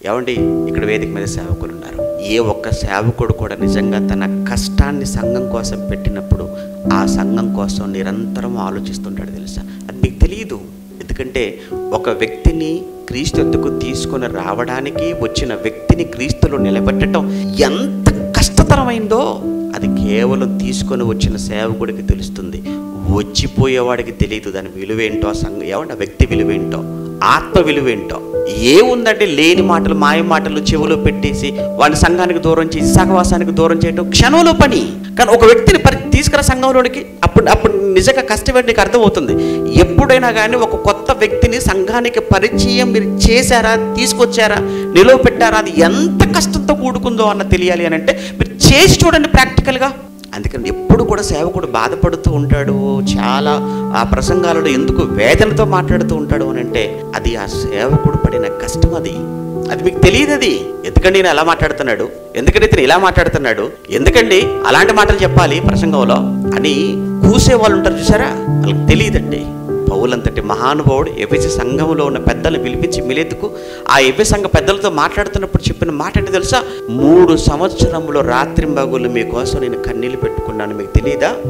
ఏమండి, ఇక్కడ వేదిక మీద సేవకులు ఉన్నారు. ఏ ఒక్క సేవకుడు కూడా నిజంగా తన కష్టాన్ని సంఘం కోసం పెట్టినప్పుడు ఆ సంఘం కోసం నిరంతరం ఆలోచిస్తుంటాడు తెలుసా? అది మీకు తెలియదు. ఎందుకంటే ఒక వ్యక్తిని క్రీస్తు ఎద్దుకు తీసుకొని రావడానికి వచ్చిన వ్యక్తిని క్రీస్తులో నిలబెట్టడం ఎంత కష్టతరమైందో అది కేవలం తీసుకొని వచ్చిన సేవకుడికి తెలుస్తుంది. వచ్చిపోయేవాడికి తెలియదు దాని విలువేంటో, సంఘం ఏమంటే వ్యక్తి విలువేంటో, ఆత్మ విలువేంటో. ఏముందంటే లేని మాటలు, మాయ మాటలు చెవులో పెట్టేసి వాడిని సంఘానికి దూరం చేసి సహవాసానికి దూరం చేయడం క్షణంలో పని. కానీ ఒక వ్యక్తిని తీసుకురా సంఘంలోనికి, అప్పుడు నిజంగా కష్టపడి నీకు అర్థమవుతుంది. ఎప్పుడైనా కానీ ఒక కొత్త వ్యక్తిని సంఘానికి పరిచయం మీరు చేశారా, తీసుకొచ్చారా, నిలువ పెట్టారా, అది ఎంత కష్టంతో కూడుకుందో అన్న తెలియాలి అని అంటే మీరు చేసి చూడండి ప్రాక్టికల్గా. అందుకని ఎప్పుడు కూడా సేవకుడు బాధపడుతూ ఉంటాడు, చాలా ఆ ప్రసంగాలలో ఎందుకు వేదనతో మాట్లాడుతూ ఉంటాడు అని అంటే అది ఆ సేవకుడు పడిన కష్టం. అది మీకు తెలియదు. అది ఎందుకండి నేను ఎలా మాట్లాడుతున్నాడు, ఎందుకంటే ఇతను ఇలా మాట్లాడుతున్నాడు, ఎందుకండి అలాంటి మాటలు చెప్పాలి ప్రసంగంలో అని కూసే వాళ్ళు ఉంటారు చూసారా, వాళ్ళకి తెలియదండి. పౌలంతటి మహానుభావుడు ఎఫెసు సంఘంలో ఉన్న పెద్దలను పిలిపించి మిలేతుకు ఆ ఎఫెసు సంఘ పెద్దలతో మాట్లాడుతున్నప్పుడు చెప్పిన మాట అంటే తెలుసా? 3 సంవత్సరములు రాత్రింబగళ్ళు మీకోసం నేను కన్నీళ్ళు పెట్టుకున్నాను. మీకు తెలియదా?